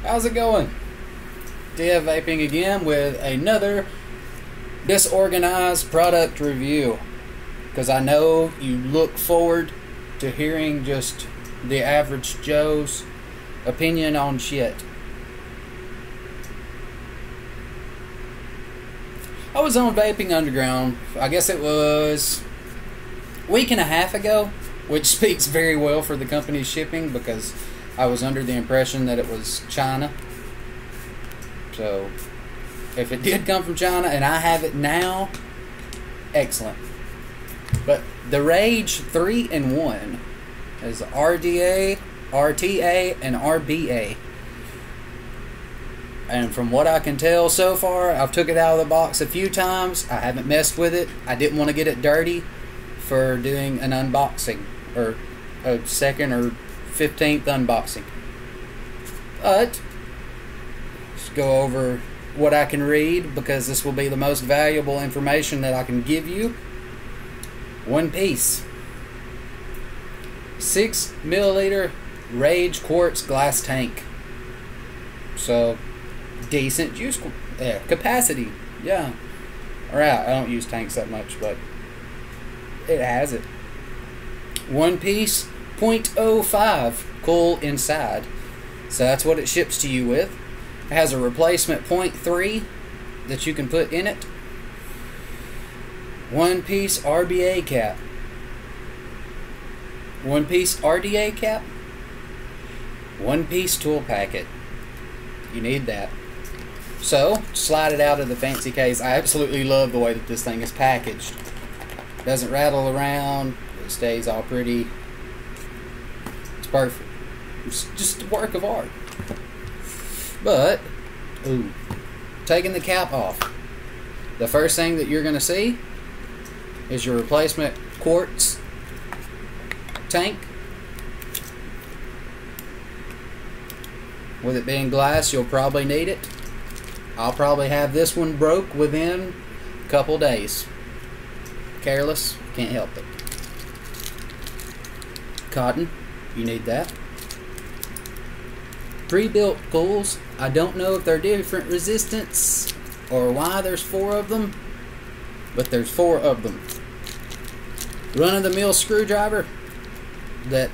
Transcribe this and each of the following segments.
How's it going? RTA Vaping again with another disorganized product review, because I know you look forward to hearing just the average Joe's opinion on shit. I was on Vaping Underground, I guess it was a week and a half ago, which speaks very well for the company's shipping, because I was under the impression that it was China. So if it did come from China and I have it now, excellent. But the Rage 3-in-1 is RDA, RTA, and RBA. And from what I can tell so far, I've took it out of the box a few times. I haven't messed with it. I didn't want to get it dirty for doing an unboxing, or a second or 15th unboxing. But let's go over what I can read, because this will be the most valuable information that I can give you. One piece, 6 milliliter Rage quartz glass tank. So decent juice capacity. Yeah. Alright, I don't use tanks that much, but it has it. One piece, 0.05 cool inside. So that's what it ships to you with. It has a replacement 0.3 that you can put in it. One piece RBA cap. One piece RDA cap. One piece tool packet. You need that. So, slide it out of the fancy case. I absolutely love the way that this thing is packaged. Doesn't rattle around. It stays all pretty. It's perfect. It's just a work of art. But, ooh, taking the cap off, the first thing that you're going to see is your replacement quartz tank. With it being glass, you'll probably need it. I'll probably have this one broke within a couple days. Careless, can't help it. Cotton, you need that. Pre-built cools. I don't know if they're different resistance or why there's 4 of them, but there's 4 of them. Run-of-the-mill screwdriver that,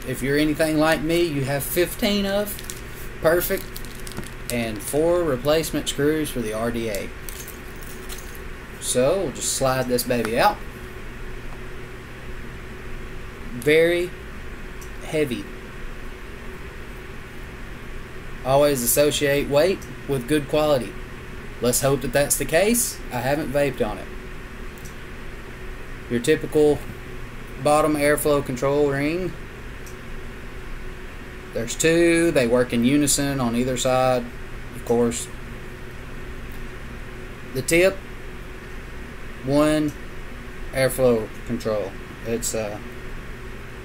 if you're anything like me, you have 15 of. Perfect. And 4 replacement screws for the RDA. So we'll just slide this baby out. Very heavy. Always associate weight with good quality. Let's hope that that's the case. I haven't vaped on it. Your typical bottom airflow control ring. There's 2. They work in unison on either side, of course. The tip, 1 airflow control. It's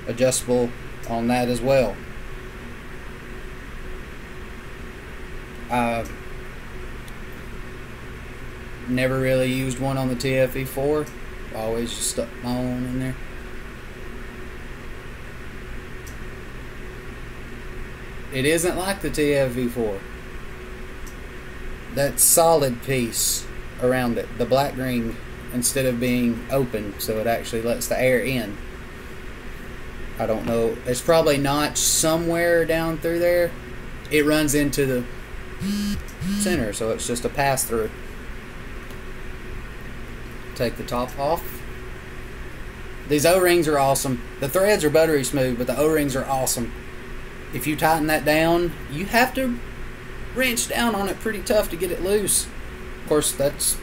adjustable on that as well. I've never really used one on the TFE4. Always just stuck my own in there. It isn't like the TFE4. That solid piece around it, the black ring, instead of being open, so it actually lets the air in. I don't know. It's probably notched somewhere down through there. It runs into the center, so it's just a pass through. Take the top off. These O-rings are awesome. The threads are buttery smooth, but the O-rings are awesome. If you tighten that down, you have to wrench down on it pretty tough to get it loose. Of course, that's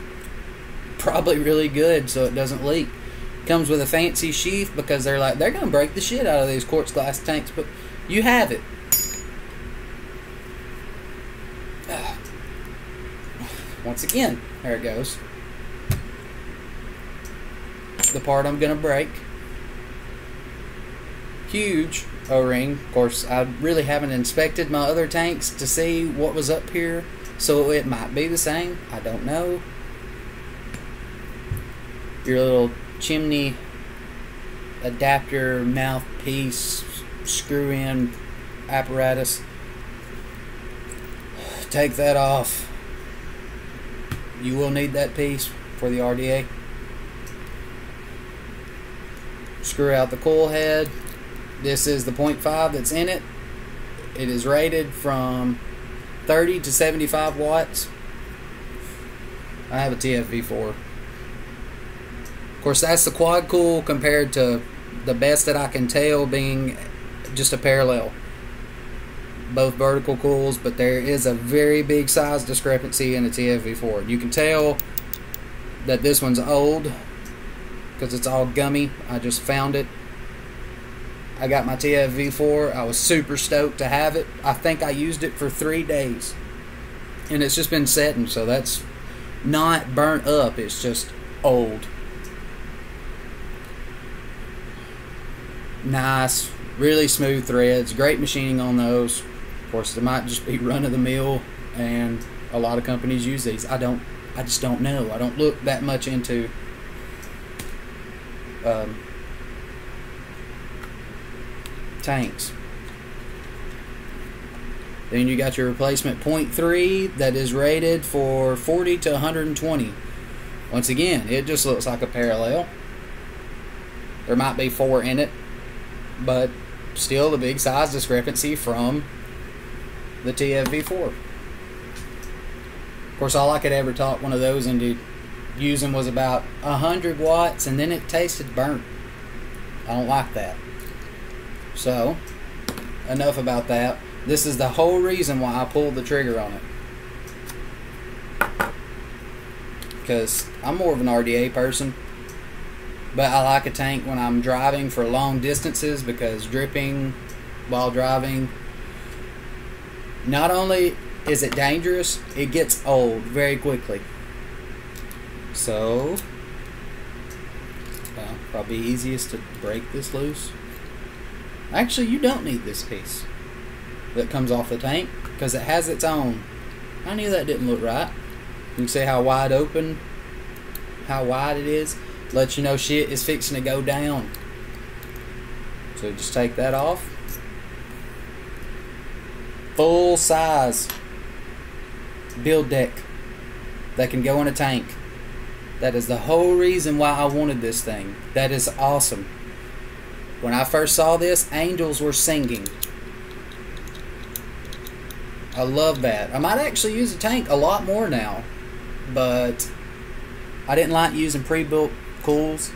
probably really good so it doesn't leak. Comes with a fancy sheath, because they're going to break the shit out of these quartz glass tanks, but you have it. Once again, there it goes. The part I'm going to break. Huge O-ring. Of course, I really haven't inspected my other tanks to see what was up here, so it might be the same. I don't know. Your little chimney adapter mouthpiece screw-in apparatus. take that off. You will need that piece for the RDA. Screw out the coil head. This is the 0.5 that's in it. It is rated from 30 to 75 watts. I have a TFV4. Of course, that's the quad cool compared to the best that I can tell being just a parallel. Both vertical cools, but there is a very big size discrepancy in the TFV4. You can tell that this one's old because it's all gummy. I just found it. I got my TFV4. I was super stoked to have it. I think I used it for 3 days. And it's just been setting, so that's not burnt up. It's just old. Nice, really smooth threads. Great machining on those. Of course, they might just be run-of-the-mill, and a lot of companies use these. I just don't know. I don't look that much into tanks. Then you got your replacement 0.3 that is rated for 40 to 120. Once again, it just looks like a parallel. There might be 4 in it, but still the big size discrepancy from the TFV4. Of course, all I could ever talk one of those into using was about 100 watts, and then it tasted burnt. I don't like that. So, enough about that. This is the whole reason why I pulled the trigger on it. Because I'm more of an RDA person, but I like a tank when I'm driving for long distances, because dripping while driving, not only is it dangerous, it gets old very quickly. So, well, probably easiest to break this loose. Actually, you don't need this piece that comes off the tank, because it has its own. I knew that didn't look right. You can see how wide open, how wide it is. Lets you know shit is fixing to go down. So just take that off. Full size build deck that can go in a tank. That is the whole reason why I wanted this thing. That is awesome. When I first saw this, angels were singing. I love that. I might actually use a tank a lot more now, but I didn't like using pre-built cools.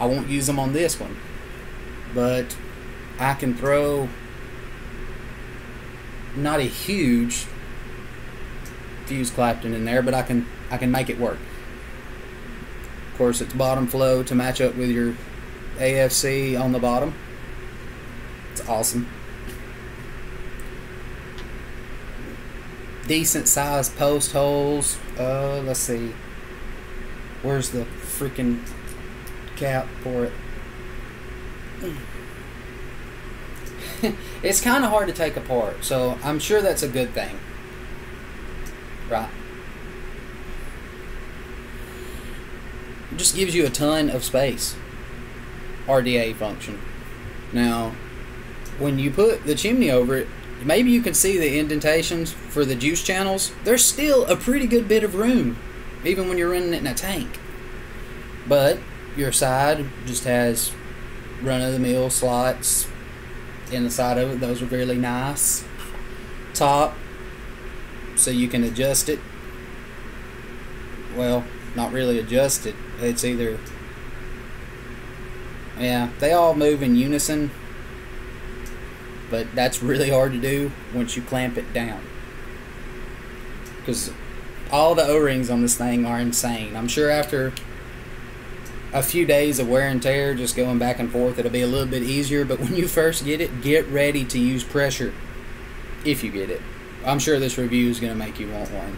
I won't use them on this one, but I can throw not a huge fuse Clapton in there, but I can make it work. Of course, it's bottom flow to match up with your AFC on the bottom. It's awesome. Decent sized post holes. Let's see. Where's the freaking cap for it? It's kind of hard to take apart, so I'm sure that's a good thing. Right. It just gives you a ton of space. RDA function. Now, when you put the chimney over it, maybe you can see the indentations for the juice channels. There's still a pretty good bit of room, even when you're running it in a tank. But your side just has run-of-the-mill slots in the side of it. Those are really nice. Top, so you can adjust it. Well, not really adjust it. It's either... yeah, they all move in unison, but that's really hard to do once you clamp it down, because all the O-rings on this thing are insane. I'm sure after a few days of wear and tear, just going back and forth, it'll be a little bit easier, but when you first get it, get ready to use pressure if you get it. I'm sure this review is going to make you want one.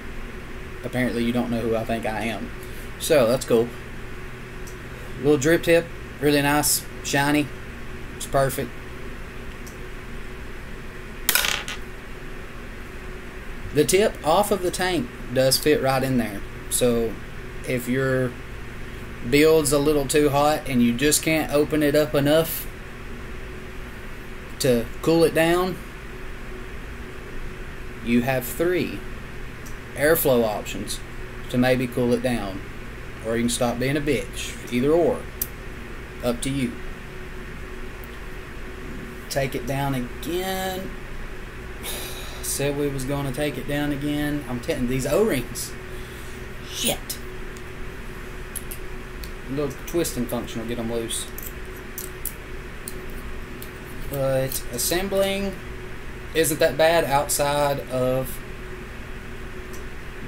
Apparently you don't know who I think I am, so that's cool. Little drip tip, really nice, shiny, it's perfect. The tip off of the tank does fit right in there, so if your build's a little too hot and you just can't open it up enough to cool it down, you have 3 airflow options to maybe cool it down, or you can stop being a bitch. Either or, up to you. Take it down again. Said we was going to take it down again. I'm telling these O-rings, shit. A little twisting function will get them loose. But assembling isn't that bad outside of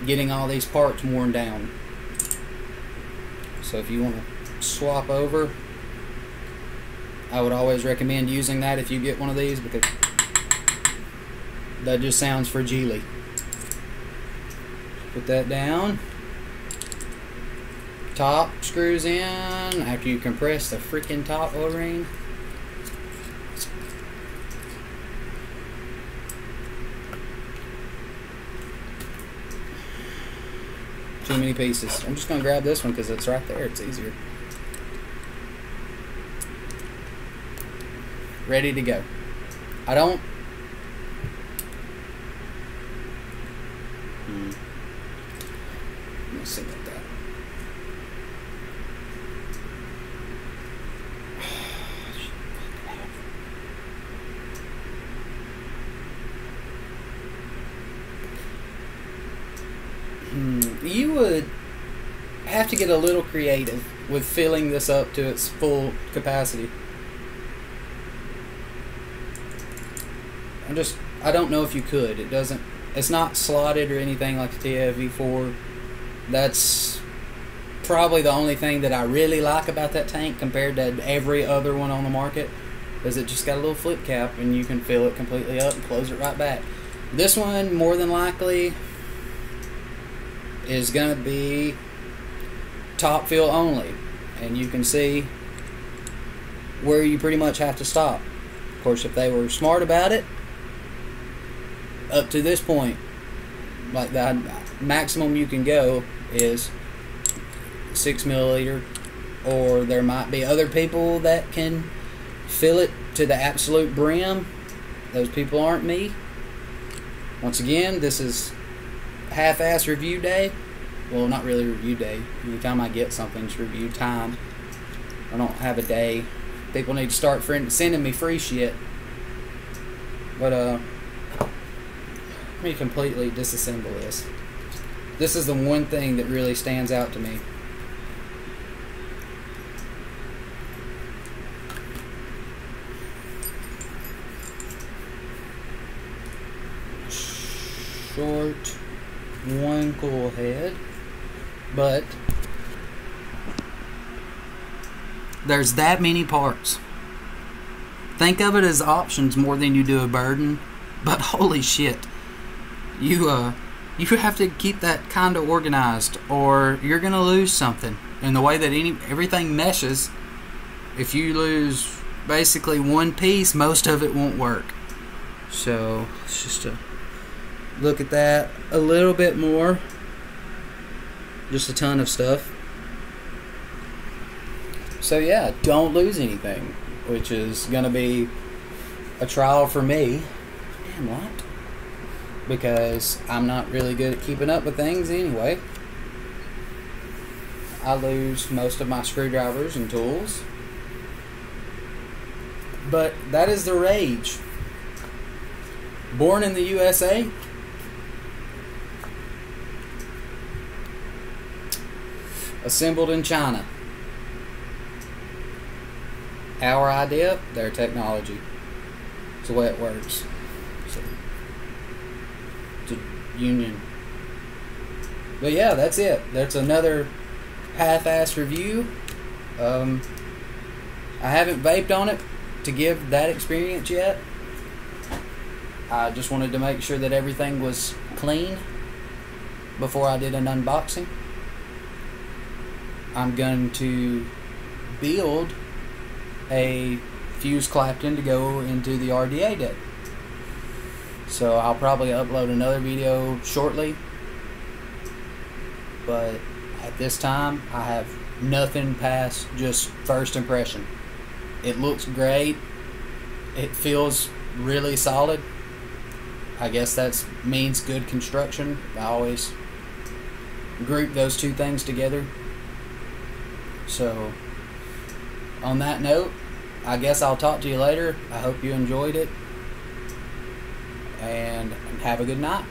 getting all these parts worn down. So if you want to swap over, I would always recommend using that if you get one of these, because that just sounds fragile. Put that down. Top screws in after you compress the freaking top O-ring. Too many pieces. I'm just going to grab this one because it's right there. It's easier. Ready to go. I don't... Let's see about that. You would have to get a little creative with filling this up to its full capacity. I don't know if you could. It's not slotted or anything like the TFV4. That's probably the only thing that I really like about that tank compared to every other one on the market, is it just got a little flip cap and you can fill it completely up and close it right back. This one, more than likely, is going to be top fill only, and you can see where you pretty much have to stop. Of course, if they were smart about it, up to this point, like the maximum you can go is 6 milliliter, or there might be other people that can fill it to the absolute brim. Those people aren't me. Once again, this is half-ass review day. Well, not really review day. Anytime I get something, it's review time. I don't have a day. People need to start sending me free shit. But let me completely disassemble this. This is the one thing that really stands out to me. Short, one cool head, but there's that many parts. Think of it as options more than you do a burden, but holy shit, you have to keep that kind of organized, or you're gonna lose something. And the way that everything meshes, if you lose basically one piece, most of it won't work. So it's just a look at that a little bit more. Just a ton of stuff. So yeah, don't lose anything, which is gonna be a trial for me. Damn what? Because I'm not really good at keeping up with things anyway. I lose most of my screwdrivers and tools. But that is the rage. Born in the USA, assembled in China. Our idea, their technology. It's the way it works. So, it's a union. But yeah, that's it. That's another half-ass review. I haven't vaped on it to give that experience yet. I just wanted to make sure that everything was clean before I did an unboxing. I'm going to build a fuse Clapton to go into the RDA deck. So I'll probably upload another video shortly. But at this time, I have nothing past just first impression. It looks great. It feels really solid. I guess that means good construction. I always group those two things together. So, on that note, I guess I'll talk to you later. I hope you enjoyed it, and have a good night.